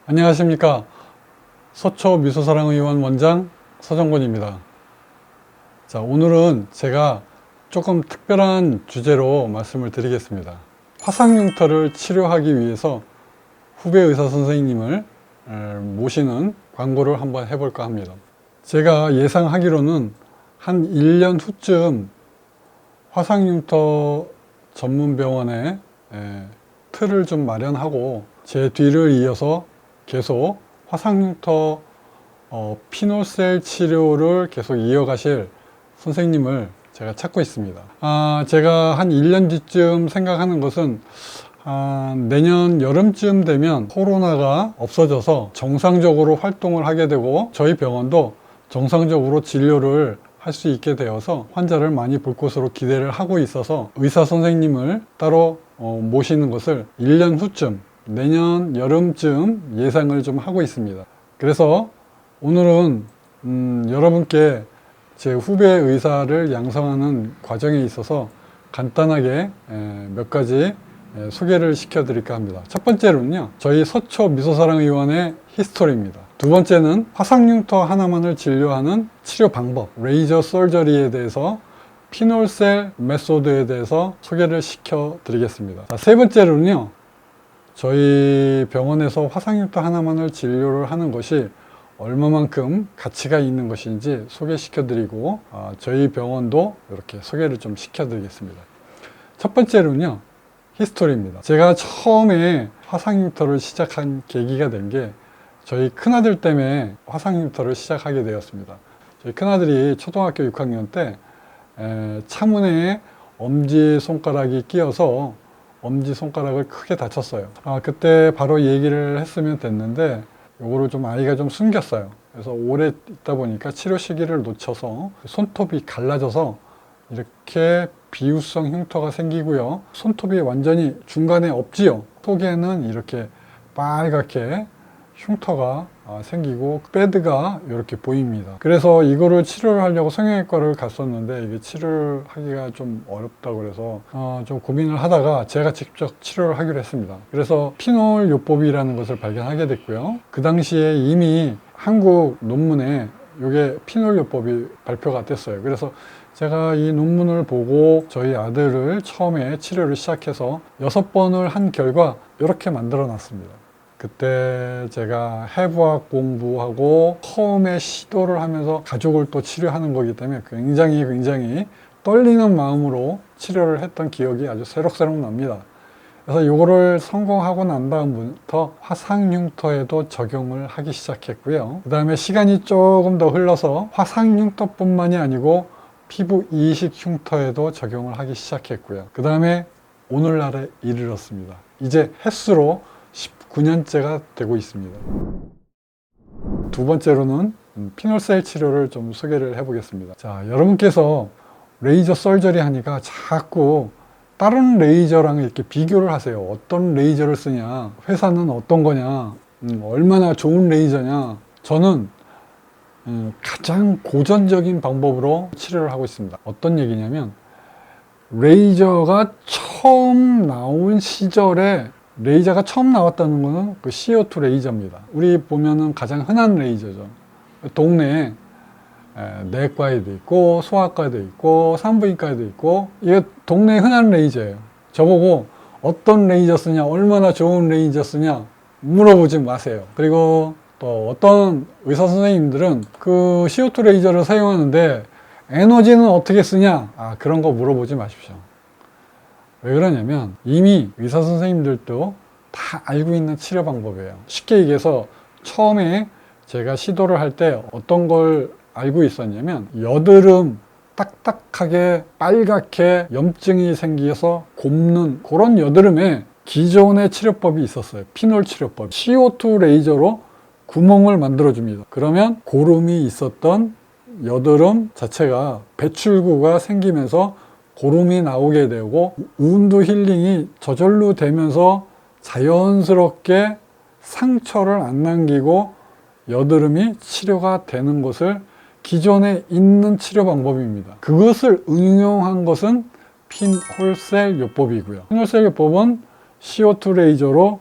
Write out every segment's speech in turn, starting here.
안녕하십니까. 서초 미소사랑의원 원장 서정곤입니다. 자, 오늘은 제가 조금 특별한 주제로 말씀을 드리겠습니다. 화상흉터를 치료하기 위해서 후배 의사 선생님을 모시는 광고를 한번 해볼까 합니다. 제가 예상하기로는 한 1년 후쯤 화상흉터 전문 병원에 틀을 좀 마련하고 제 뒤를 이어서 계속 화상흉터 피놀셀 치료를 계속 이어가실 선생님을 제가 찾고 있습니다. 제가 한 1년 뒤쯤 생각하는 것은 내년 여름쯤 되면 코로나가 없어져서 정상적으로 활동을 하게 되고 저희 병원도 정상적으로 진료를 할 수 있게 되어서 환자를 많이 볼 것으로 기대를 하고 있어서 의사 선생님을 따로 모시는 것을 1년 후쯤, 내년 여름쯤 예상을 좀 하고 있습니다. 그래서 오늘은 여러분께 제 후배 의사를 양성하는 과정에 있어서 간단하게 몇 가지 소개를 시켜드릴까 합니다. 첫 번째로는요, 저희 서초 미소사랑의원의 히스토리입니다. 두 번째는 화상흉터 하나만을 진료하는 치료 방법, 레이저 서저리에 대해서 피놀셀 메소드에 대해서 소개를 시켜드리겠습니다. 자, 세 번째로는요, 저희 병원에서 화상흉터 하나만을 진료를 하는 것이 얼마만큼 가치가 있는 것인지 소개시켜드리고 저희 병원도 이렇게 소개를 좀 시켜드리겠습니다. 첫 번째로는요, 히스토리입니다. 제가 처음에 화상흉터를 시작한 계기가 된 게 저희 큰아들 때문에 화상흉터를 시작하게 되었습니다. 저희 큰아들이 초등학교 6학년 때 차문에 엄지손가락이 끼어서 엄지손가락을 크게 다쳤어요. 그때 바로 얘기를 했으면 됐는데 요거를 좀 아이가 좀 숨겼어요. 그래서 오래 있다 보니까 치료 시기를 놓쳐서 손톱이 갈라져서 이렇게 비유성 흉터가 생기고요. 손톱이 완전히 중간에 없지요. 속에는 이렇게 빨갛게 흉터가 생기고 패드가 이렇게 보입니다. 그래서 이거를 치료를 하려고 성형외과를 갔었는데 이게 치료를 하기가 좀 어렵다고 그래서 좀 고민을 하다가 제가 직접 치료를 하기로 했습니다. 그래서 피놀 요법이라는 것을 발견하게 됐고요. 그 당시에 이미 한국 논문에 이게 피놀 요법이 발표가 됐어요. 그래서 제가 이 논문을 보고 저희 아들을 처음에 치료를 시작해서 6번을 한 결과 이렇게 만들어 놨습니다. 그때 제가 해부학 공부하고 처음에 시도를 하면서 가족을 또 치료하는 거기 때문에 굉장히 떨리는 마음으로 치료를 했던 기억이 아주 새록새록 납니다. 그래서 이거를 성공하고 난 다음부터 화상흉터에도 적용을 하기 시작했고요. 그 다음에 시간이 조금 더 흘러서 화상흉터뿐만이 아니고 피부 이식 흉터에도 적용을 하기 시작했고요. 그 다음에 오늘날에 이르렀습니다. 이제 햇수로 19년째가 되고 있습니다. 두 번째로는 피놀셀 치료를 좀 소개를 해보겠습니다. 자, 여러분께서 레이저 서저리 하니까 자꾸 다른 레이저랑 이렇게 비교를 하세요. 어떤 레이저를 쓰냐, 회사는 어떤 거냐, 얼마나 좋은 레이저냐. 저는 가장 고전적인 방법으로 치료를 하고 있습니다. 어떤 얘기냐면 레이저가 처음 나온 시절에 레이저가 처음 나왔다는 거는 그 CO2 레이저입니다. 우리 보면은 가장 흔한 레이저죠. 동네에 내과에도 있고 소아과에도 있고 산부인과에도 있고 이게 동네에 흔한 레이저예요. 저보고 어떤 레이저 쓰냐, 얼마나 좋은 레이저 쓰냐 물어보지 마세요. 그리고 또 어떤 의사 선생님들은 그 CO2 레이저를 사용하는데 에너지는 어떻게 쓰냐, 그런 거 물어보지 마십시오. 왜 그러냐면 이미 의사 선생님들도 다 알고 있는 치료 방법이에요. 쉽게 얘기해서 처음에 제가 시도를 할 때 어떤 걸 알고 있었냐면 여드름 딱딱하게 빨갛게 염증이 생겨서 곪는 그런 여드름에 기존의 치료법이 있었어요. 피놀 치료법. CO2 레이저로 구멍을 만들어 줍니다. 그러면 고름이 있었던 여드름 자체가 배출구가 생기면서 고름이 나오게 되고 우운드 힐링이 저절로 되면서 자연스럽게 상처를 안 남기고 여드름이 치료가 되는 것을 기존에 있는 치료 방법입니다. 그것을 응용한 것은 피놀셀 요법이고요. 피놀셀 요법은 CO2 레이저로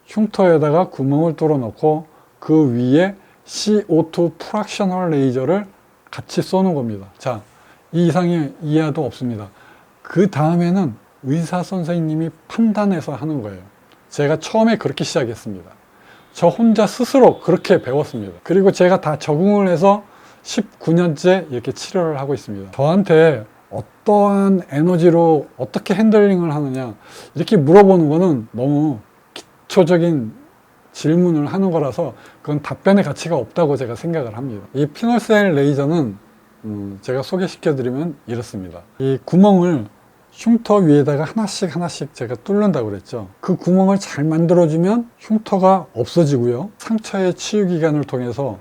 흉터에다가 구멍을 뚫어 놓고 그 위에 CO2 프락셔널 레이저를 같이 쏘는 겁니다. 자, 이 이상의 이하도 없습니다. 그 다음에는 의사 선생님이 판단해서 하는 거예요. 제가 처음에 그렇게 시작했습니다. 저 혼자 스스로 그렇게 배웠습니다. 그리고 제가 다 적응을 해서 19년째 이렇게 치료를 하고 있습니다. 저한테 어떠한 에너지로 어떻게 핸들링을 하느냐 이렇게 물어보는 거는 너무 기초적인 질문을 하는 거라서 그건 답변의 가치가 없다고 제가 생각을 합니다. 이 피놀셀 레이저는 제가 소개시켜 드리면 이렇습니다. 이 구멍을 흉터 위에다가 하나씩 제가 뚫는다고 그랬죠. 그 구멍을 잘 만들어주면 흉터가 없어지고요. 상처의 치유 기간을 통해서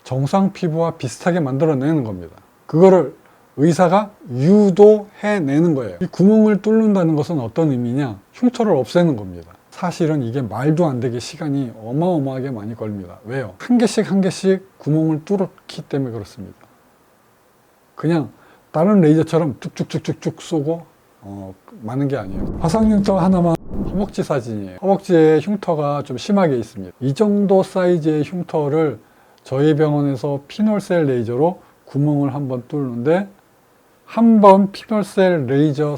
정상 피부와 비슷하게 만들어내는 겁니다. 그거를 의사가 유도해내는 거예요. 이 구멍을 뚫는다는 것은 어떤 의미냐? 흉터를 없애는 겁니다. 사실은 이게 말도 안 되게 시간이 어마어마하게 많이 걸립니다. 왜요? 한 개씩 구멍을 뚫었기 때문에 그렇습니다. 그냥 다른 레이저처럼 쭉쭉쭉쭉 쏘고 많은 게 아니에요. 화상 흉터 하나만 허벅지 사진이에요. 허벅지에 흉터가 좀 심하게 있습니다. 이 정도 사이즈의 흉터를 저희 병원에서 피놀셀 레이저로 구멍을 한번 뚫는데 한 번 피놀셀 레이저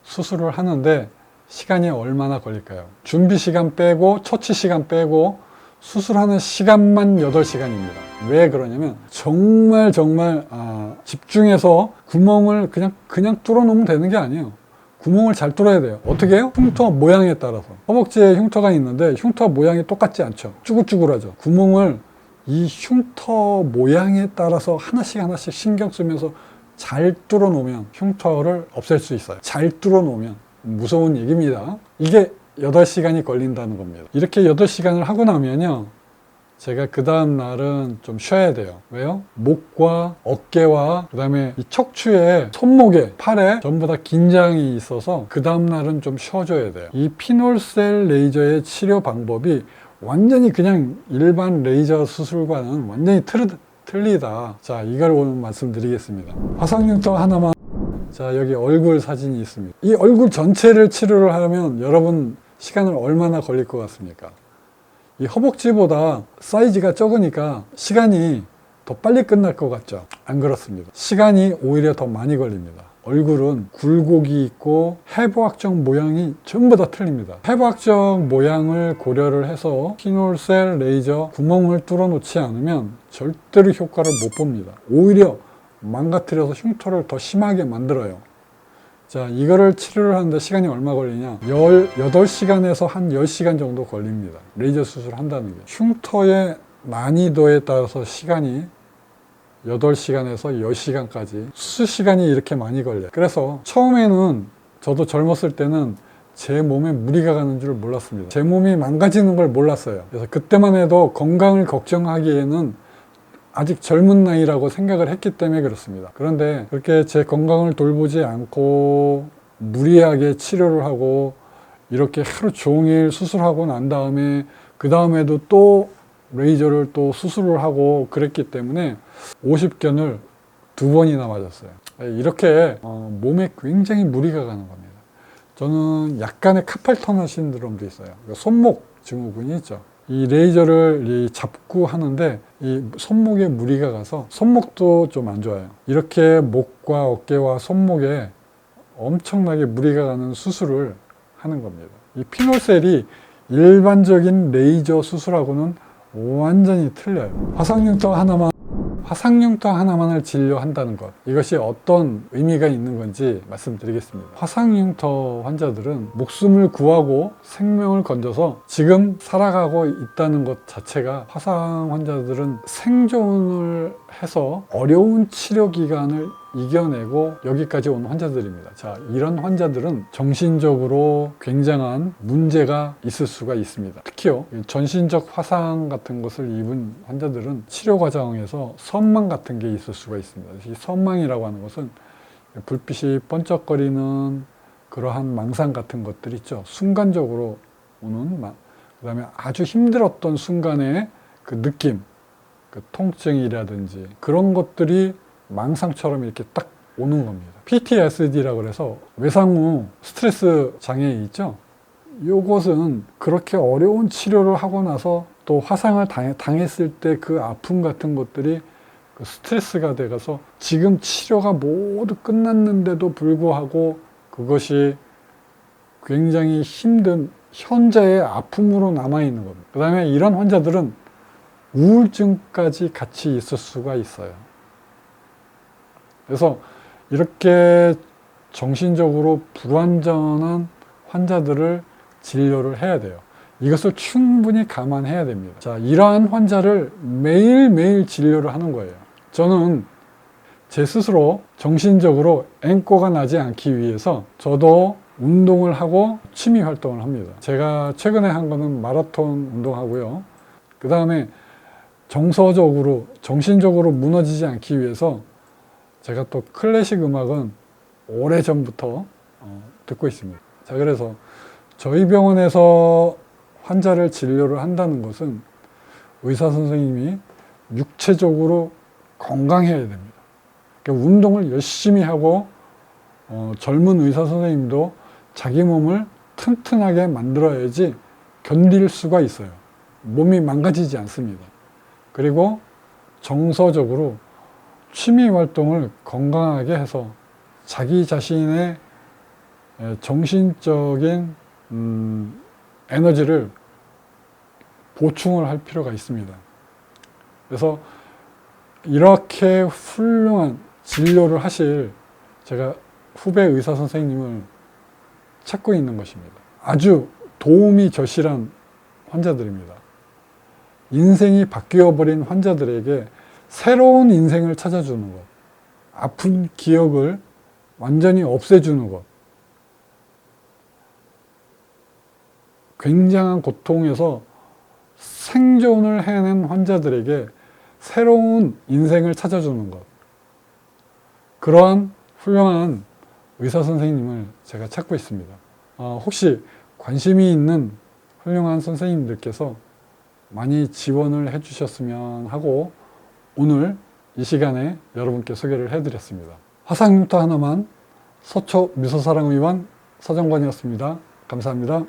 수술을 하는데 시간이 얼마나 걸릴까요? 준비 시간 빼고 처치 시간 빼고 수술하는 시간만 8시간입니다. 왜 그러냐면 정말 집중해서 구멍을 그냥 뚫어놓으면 되는 게 아니에요. 구멍을 잘 뚫어야 돼요. 어떻게 해요? 흉터 모양에 따라서. 허벅지에 흉터가 있는데 흉터 모양이 똑같지 않죠. 쭈글쭈글하죠. 구멍을 이 흉터 모양에 따라서 하나씩 신경 쓰면서 잘 뚫어 놓으면 흉터를 없앨 수 있어요. 잘 뚫어 놓으면. 무서운 얘기입니다. 이게 8시간이 걸린다는 겁니다. 이렇게 8시간을 하고 나면요, 제가 그 다음 날은 좀 쉬어야 돼요. 왜요? 목과 어깨와 그 다음에 이 척추에, 손목에, 팔에 전부 다 긴장이 있어서 그 다음 날은 좀 쉬어줘야 돼요. 이 피놀셀 레이저의 치료 방법이 완전히 그냥 일반 레이저 수술과는 완전히 틀리다. 자, 이걸 오늘 말씀드리겠습니다. 화상흉터 하나만. 자, 여기 얼굴 사진이 있습니다. 이 얼굴 전체를 치료를 하면 여러분 시간을 얼마나 걸릴 것 같습니까? 이 허벅지보다 사이즈가 적으니까 시간이 더 빨리 끝날 것 같죠? 안 그렇습니다. 시간이 오히려 더 많이 걸립니다. 얼굴은 굴곡이 있고 해부학적 모양이 전부 다 틀립니다. 해부학적 모양을 고려를 해서 피놀셀 레이저 구멍을 뚫어 놓지 않으면 절대로 효과를 못 봅니다. 오히려 망가뜨려서 흉터를 더 심하게 만들어요. 자, 이거를 치료를 하는데 시간이 얼마 걸리냐? 8시간에서 한 10시간 정도 걸립니다. 레이저 수술을 한다는 게. 흉터의 난이도에 따라서 시간이 8시간에서 10시간까지 수술 시간이 이렇게 많이 걸려요. 그래서 처음에는 저도 젊었을 때는 제 몸에 무리가 가는 줄 몰랐습니다. 제 몸이 망가지는 걸 몰랐어요. 그래서 그때만 해도 건강을 걱정하기에는 아직 젊은 나이라고 생각을 했기 때문에 그렇습니다. 그런데 그렇게 제 건강을 돌보지 않고 무리하게 치료를 하고 이렇게 하루 종일 수술하고 난 다음에 그 다음에도 또 레이저를 또 수술을 하고 그랬기 때문에 50견을 2번이나 맞았어요. 이렇게 몸에 굉장히 무리가 가는 겁니다. 저는 약간의 카팔 터널 신드롬도 있어요. 손목 증후군이 있죠. 이 레이저를 잡고 하는데 이 손목에 무리가 가서 손목도 좀 안 좋아요. 이렇게 목과 어깨와 손목에 엄청나게 무리가 가는 수술을 하는 겁니다. 이 피놀셀이 일반적인 레이저 수술하고는 완전히 틀려요. 화상흉터 하나만을 진료한다는 것, 이것이 어떤 의미가 있는 건지 말씀드리겠습니다. 화상흉터 환자들은 목숨을 구하고 생명을 건져서 지금 살아가고 있다는 것 자체가, 화상 환자들은 생존을 해서 어려운 치료 기간을 이겨내고 여기까지 온 환자들입니다. 자, 이런 환자들은 정신적으로 굉장한 문제가 있을 수가 있습니다. 특히요, 전신적 화상 같은 것을 입은 환자들은 치료 과정에서 선망 같은 게 있을 수가 있습니다. 이 선망이라고 하는 것은 불빛이 번쩍거리는 그러한 망상 같은 것들 있죠. 순간적으로 오는, 그 다음에 아주 힘들었던 순간의 그 느낌, 그 통증이라든지 그런 것들이 망상처럼 이렇게 딱 오는 겁니다. PTSD라고 해서 외상 후 스트레스 장애 있죠? 이것은 그렇게 어려운 치료를 하고 나서 또 화상을 당했을 때 그 아픔 같은 것들이 그 스트레스가 돼가서 지금 치료가 모두 끝났는데도 불구하고 그것이 굉장히 힘든 현재의 아픔으로 남아있는 겁니다. 그 다음에 이런 환자들은 우울증까지 같이 있을 수가 있어요. 그래서 이렇게 정신적으로 불완전한 환자들을 진료를 해야 돼요. 이것을 충분히 감안해야 됩니다. 자, 이러한 환자를 매일매일 진료를 하는 거예요. 저는 제 스스로 정신적으로 앵꼬가 나지 않기 위해서 저도 운동을 하고 취미 활동을 합니다. 제가 최근에 한 거는 마라톤 운동하고요. 그 다음에 정서적으로, 정신적으로 무너지지 않기 위해서 제가 또 클래식 음악은 오래전부터 듣고 있습니다. 자, 그래서 저희 병원에서 환자를 진료를 한다는 것은 의사 선생님이 육체적으로 건강해야 됩니다. 그러니까 운동을 열심히 하고 젊은 의사 선생님도 자기 몸을 튼튼하게 만들어야지 견딜 수가 있어요. 몸이 망가지지 않습니다. 그리고 정서적으로 취미 활동을 건강하게 해서 자기 자신의 정신적인 에너지를 보충을 할 필요가 있습니다. 그래서 이렇게 훌륭한 진료를 하실 제가 후배 의사 선생님을 찾고 있는 것입니다. 아주 도움이 절실한 환자들입니다. 인생이 바뀌어버린 환자들에게 새로운 인생을 찾아주는 것, 아픈 기억을 완전히 없애주는 것, 굉장한 고통에서 생존을 해낸 환자들에게 새로운 인생을 찾아주는 것, 그러한 훌륭한 의사 선생님을 제가 찾고 있습니다. 혹시 관심이 있는 훌륭한 선생님들께서 많이 지원을 해주셨으면 하고 오늘 이 시간에 여러분께 소개를 해드렸습니다. 화상흉터 하나만 서초 미소사랑의원 서정관이었습니다. 감사합니다.